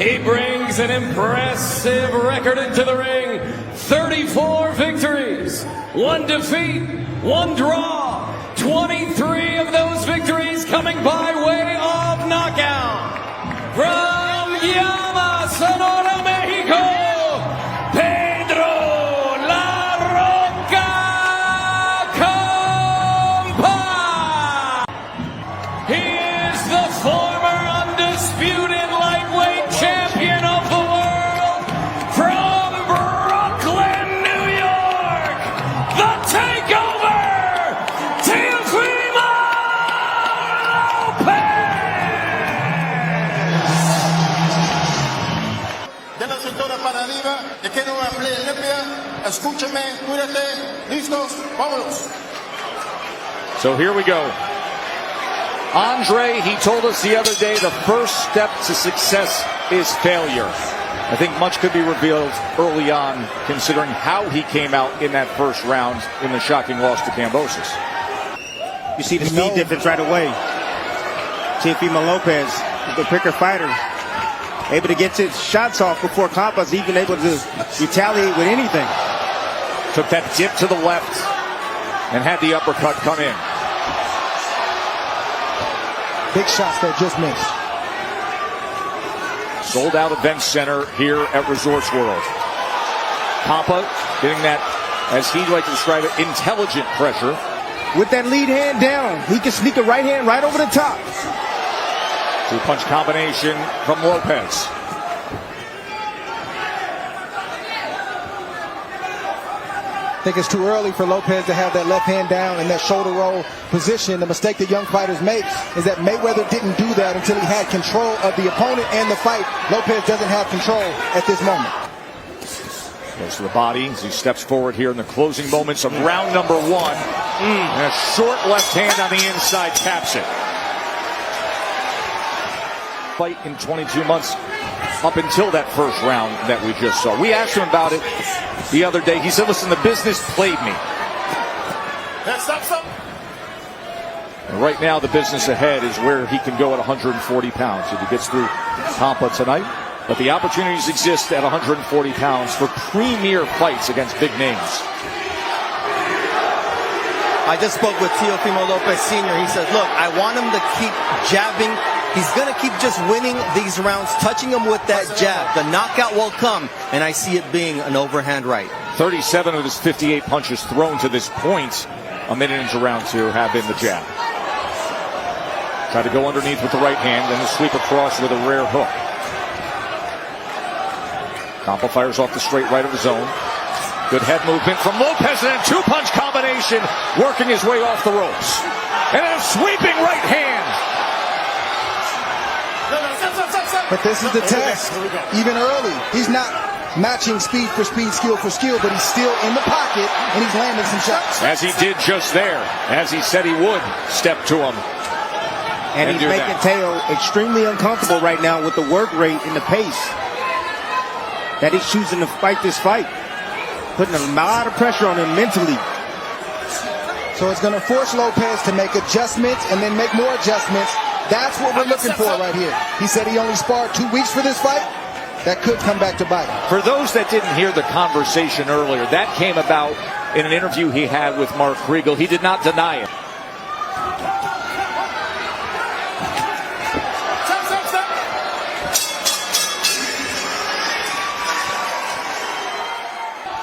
He brings an impressive record into the ring. 34 victories, 1 defeat, 1 draw. 23 of those victories coming by way of knockout. From Llama, Sonora, Mexico, Pedro Campa. He is the former undisputed lightweight champion of the world from Brooklyn, New York. The takeover, Teofimo Lopez. De la cintura para arriba, de que no hable limpia, escúchame, cuídate, listos, vámonos. So here we go. Andre, he told us the other day, the first step to success is failure. I think much could be revealed early on, considering how he came out in that first round in the shocking loss to Kambosos. You see the speed difference right away. Teofimo Lopez, the quicker fighter, able to get his shots off before Campa's even able to retaliate with anything. Took that dip to the left and had the uppercut come in. Big shots that just missed. Sold out event center here at Resorts World. Campa getting that, as he'd like to describe it, intelligent pressure. With that lead hand down, he can sneak a right hand right over the top. 2-punch combination from Lopez. I think it's too early for Lopez to have that left hand down in that shoulder roll position. The mistake that young fighters make is that Mayweather didn't do that until he had control of the opponent and the fight. Lopez doesn't have control at this moment. Goes to the body as he steps forward here in the closing moments of round number 1. And a short left hand on the inside taps it. Fight in 22 months up until that first round that we just saw. We asked him about it the other day. He said, listen, the business played me. And right now, the business ahead is where he can go at 140 pounds if he gets through Campa tonight. But the opportunities exist at 140 pounds for premier fights against big names. I just spoke with Teofimo Lopez Sr. He says, look, I want him to keep jabbing. He's going to keep just winning these rounds, touching him with that jab. The knockout will come, and I see it being an overhand right. 37 of his 58 punches thrown to this point, a minute into round 2, have been the jab. Try to go underneath with the right hand, then the sweep across with a rare hook. Campa fires off the straight right of his own. Good head movement from Lopez, and a 2-punch combination, working his way off the ropes. And a sweeping right hand. But this is the test. Even early, he's not matching speed for speed, skill for skill, but he's still in the pocket, and he's landing some shots. As he did just there, as he said he would, step to him. And he's making Teo extremely uncomfortable right now with the work rate and the pace that he's choosing to fight this fight. Putting a lot of pressure on him mentally. So it's going to force Lopez to make adjustments and then make more adjustments. That's what we're looking for right here. He said he only sparred 2 weeks for this fight. That could come back to bite him. For those that didn't hear the conversation earlier, that came about in an interview he had with Mark Kriegel. He did not deny it.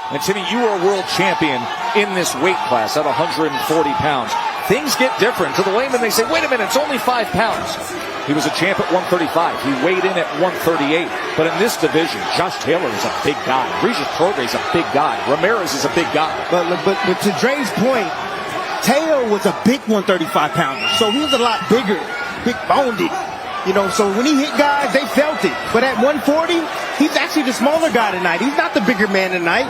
And Timmy, you are a world champion in this weight class at 140 pounds. Things get different. To the layman, they say, wait a minute, it's only 5 pounds. He was a champ at 135. He weighed in at 138. But in this division, Josh Taylor is a big guy. Regis Prograis is a big guy. Ramirez is a big guy. But to Dre's point, Teo was a big 135 pounder. So he was a lot bigger, big boned. You know, so when he hit guys, they felt it. But at 140, he's actually the smaller guy tonight. He's not the bigger man tonight.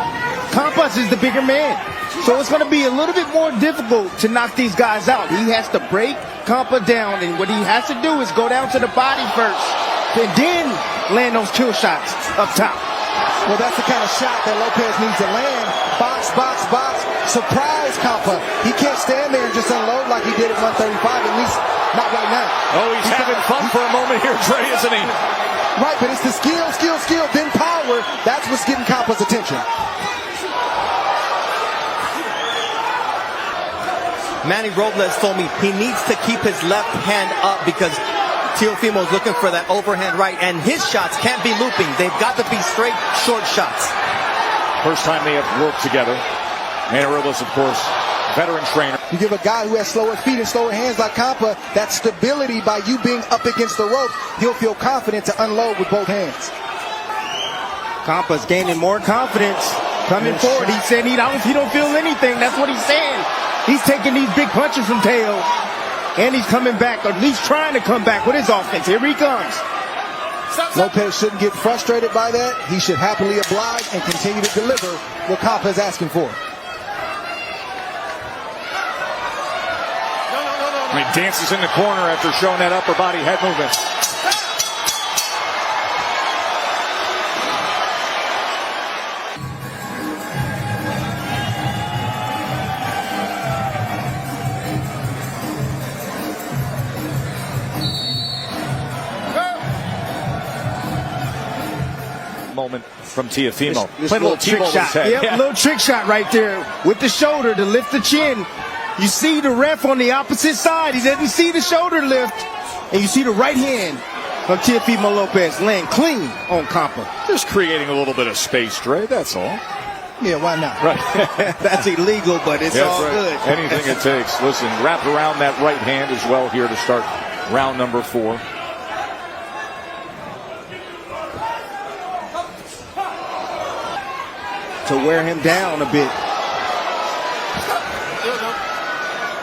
Campas is the bigger man. So it's going to be a little bit more difficult to knock these guys out. He has to break Campa down, and what he has to do is go down to the body first, and then land those kill shots up top. Well, that's the kind of shot that Lopez needs to land. Box, box, box. Surprise Campa. He can't stand there and just unload like he did at 135, at least not right now. Oh, he's having fun for a moment here, Trey, isn't he? Right, but it's the skill, then power. That's what's getting Campa's attention. Manny Robles told me he needs to keep his left hand up because Teofimo's looking for that overhand right, and his shots can't be looping. They've got to be straight, short shots. First time they have worked together. Manny Robles, of course, veteran trainer. You give a guy who has slower feet and slower hands like Campa that stability by you being up against the ropes, he'll feel confident to unload with both hands. Campa's gaining more confidence coming forward. He said he don't feel anything. That's what he's saying. He's taking these big punches from Teo, and he's coming back, or at least trying to come back with his offense. Here he comes. Lopez shouldn't get frustrated by that. He should happily oblige and continue to deliver what Campa is asking for. He dances in the corner after showing that upper body head movement. Moment from Teofimo. This little trick shot. Yep, little trick shot right there with the shoulder to lift the chin. You see the ref on the opposite side. He doesn't see the shoulder lift. And you see the right hand of Teofimo Lopez land clean on Campa. Just creating a little bit of space, Dre, that's all. Yeah, why not? Right. That's illegal, but it's all good. Anything it takes. Listen, wrap around that right hand as well here to start round number 4. To wear him down a bit.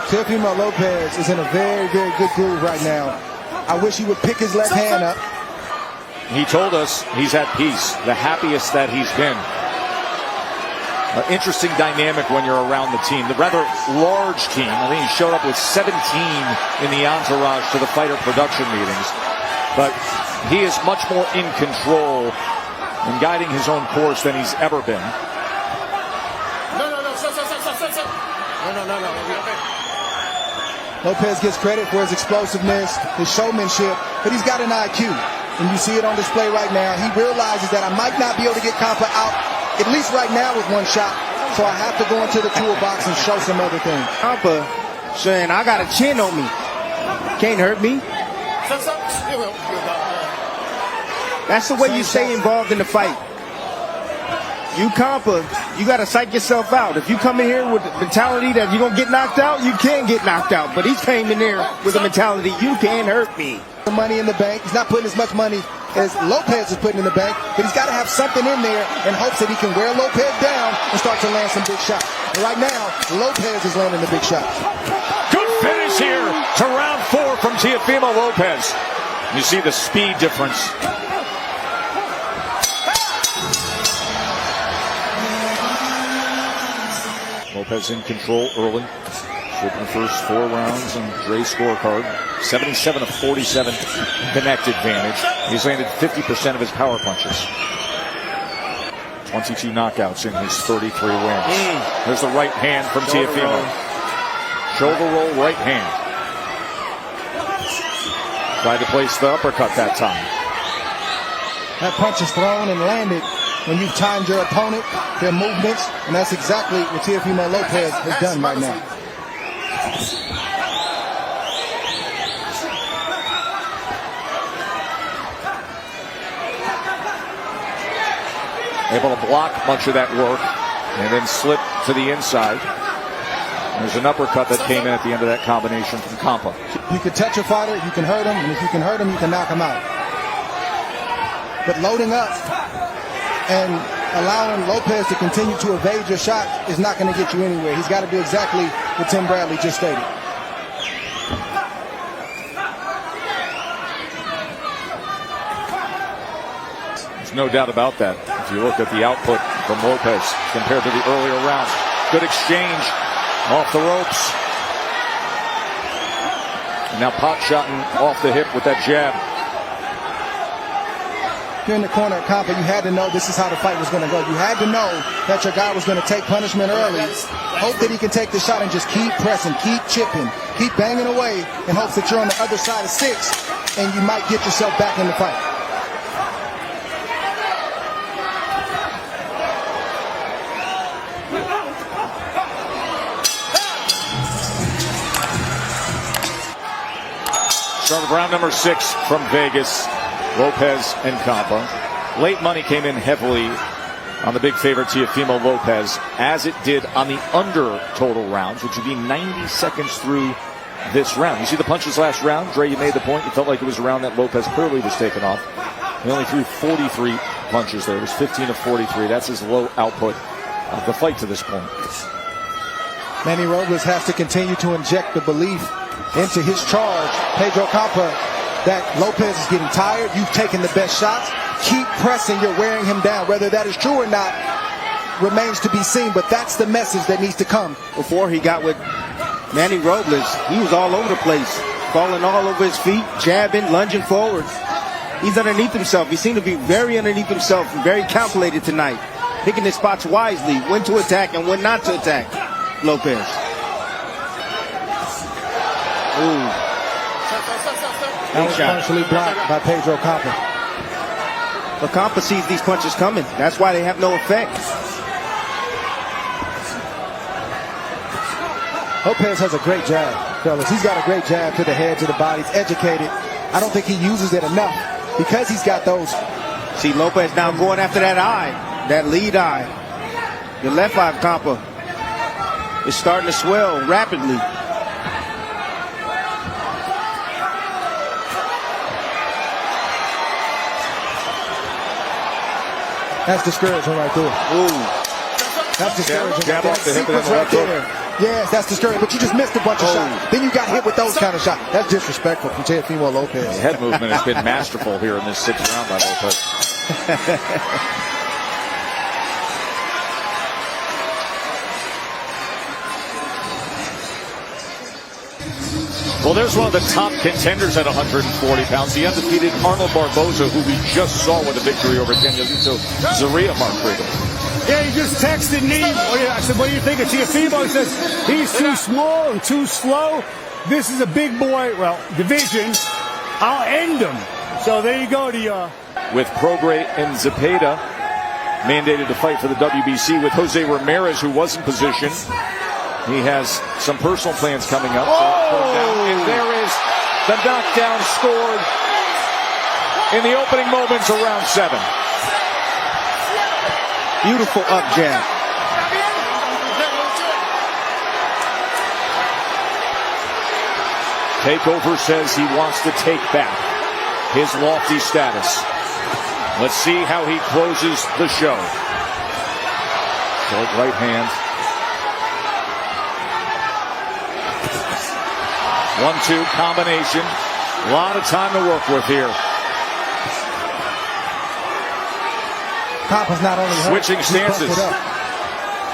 Teofimo Lopez is in a very, very good groove right now. I wish he would pick his left hand up. He told us he's at peace, the happiest that he's been. An interesting dynamic when you're around the team. The rather large team. I think he showed up with 17 in the entourage to the fighter production meetings. But he is much more in control and guiding his own course than he's ever been. Lopez gets credit for his explosiveness, his showmanship, but he's got an IQ. And you see it on display right now. He realizes that I might not be able to get Campa out, at least right now with one shot. So I have to go into the toolbox and show some other things. Campa saying, I got a chin on me. Can't hurt me. That's the way you stay involved in the fight. You Campa, you got to psych yourself out. If you come in here with the mentality that you're going to get knocked out, you can get knocked out. But he's came in there with the mentality, you can't hurt me. The money in the bank. He's not putting as much money as Lopez is putting in the bank, but he's got to have something in there in hopes that he can wear Lopez down and start to land some big shots. And right now, Lopez is landing the big shots. Good finish here to round 4 from Teofimo Lopez. You see the speed difference. Lopez in control early. Flipping the first 4 rounds and Dre's scorecard. 77 of 47 connect advantage. He's landed 50% of his power punches. 22 knockouts in his 33 wins. There's the right hand from Teofimo. Shoulder roll, right hand. Tried to place the uppercut that time. That punch is thrown and landed when you've timed your opponent, their movements, and that's exactly what Teofimo Lopez has done right now. Able to block much of that work and then slip to the inside. There's an uppercut that came in at the end of that combination from Campa. You can touch a fighter, you can hurt him, and if you can hurt him, you can knock him out. But loading up and allowing Lopez to continue to evade your shot is not going to get you anywhere. He's got to do exactly what Tim Bradley just stated. There's no doubt about that. If you look at the output from Lopez compared to the earlier rounds. Good exchange off the ropes. And now pot shotting off the hip with that jab. You're in the corner of Campa, you had to know this is how the fight was going to go. You had to know that your guy was going to take punishment early. Hope that he can take the shot and just keep pressing, keep chipping, keep banging away in hopes that you're on the other side of 6 and you might get yourself back in the fight. Start of round number 6 from Vegas. Lopez and Campa. Late money came in heavily on the big favorite Teofimo Lopez, as it did on the under total rounds, which would be 90 seconds through this round. You see the punches last round? Dre, you made the point. You felt like it was a round that Lopez clearly was taken off. He only threw 43 punches there. It was 15 of 43. That's his low output of the fight to this point. Manny Robles has to continue to inject the belief into his charge. Pedro Campa, that Lopez is getting tired. You've taken the best shots. Keep pressing. You're wearing him down. Whether that is true or not remains to be seen, but that's the message that needs to come. Before he got with Manny Robles, he was all over the place, falling all over his feet, jabbing, lunging forwards. He's underneath himself. He seemed to be very underneath himself and very calculated tonight, picking his spots wisely, when to attack and when not to attack Lopez. Ooh. That was partially blocked by Pedro Campa. But Campa sees these punches coming. That's why they have no effect. Lopez has a great jab, fellas. He's got a great jab to the head, to the body. He's educated. I don't think he uses it enough because he's got those. See Lopez now going after that eye, that lead eye. The left eye of Campa is starting to swell rapidly. That's discouraging right there. Ooh. That's discouraging. Jab off the hip and then right there. Yes, that's discouraging. But you just missed a bunch of shots. Then you got hit with those kind of shots. That's disrespectful from Teofimo Lopez. The head movement has been masterful here in this 6th round by Lopez. Well, there's one of the top contenders at 140 pounds, the undefeated Arnold Barboza, who we just saw with a victory over Danielito Zarria, Mark Riegel. Yeah, he just texted me. I said, what do you think of Teofimo? He says, he's too small and too slow. This is a big boy, well, division. I'll end him. So there you go. With Prograis and Zepeda mandated to fight for the WBC, with Jose Ramirez, who was in position. He has some personal plans coming up. And there is the knockdown scored in the opening moments of round 7. Beautiful up jab. Takeover says he wants to take back his lofty status. Let's see how he closes the show. Short right hand. 1-2 combination. A lot of time to work with here. Campa's not only hurt, switching stances.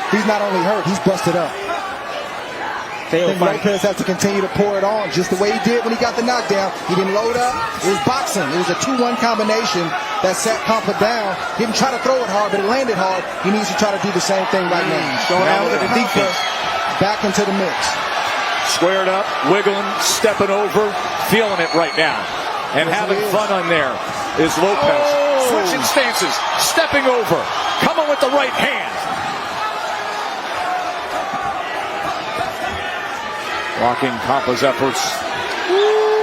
He's not only hurt, he's busted up. I think Lopez has to continue to pour it on just the way he did when he got the knockdown. He didn't load up. It was boxing. It was a 2-1 combination that sat Campa down. Didn't try to throw it hard, but it landed hard. He needs to try to do the same thing right now. Going out with the defense. Back into the mix. Squared up, wiggling, stepping over, feeling it right now. And having fun on there is Lopez. Switching stances, stepping over, coming with the right hand. Blocking Campa's efforts.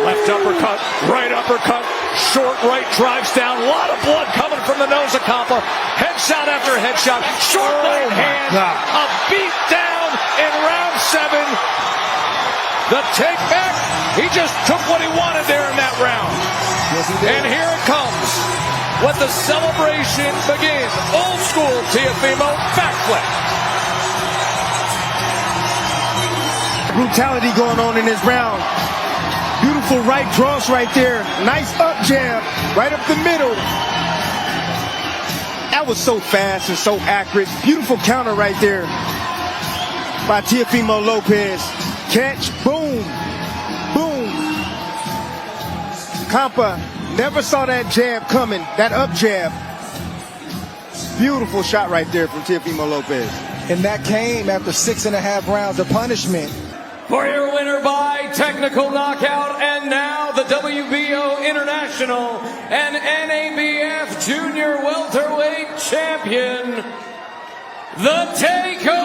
Left uppercut, right uppercut, short right drives down. A lot of blood coming from the nose of Campa. Headshot after headshot, short right hand. A beat down in round 7. The take back, he just took what he wanted there in that round. Yes, he did. And here it comes. Let the celebration begin. Old school Teofimo backflip. Brutality going on in this round. Beautiful right cross right there. Nice up jab right up the middle. That was so fast and so accurate. Beautiful counter right there by Teofimo Lopez. Catch, boom, boom. Campa never saw that jab coming, that up jab. Beautiful shot right there from Teofimo Lopez. And that came after 6.5 rounds of punishment. For your winner by technical knockout, and now the WBO International and NABF Junior Welterweight Champion, the Takeover!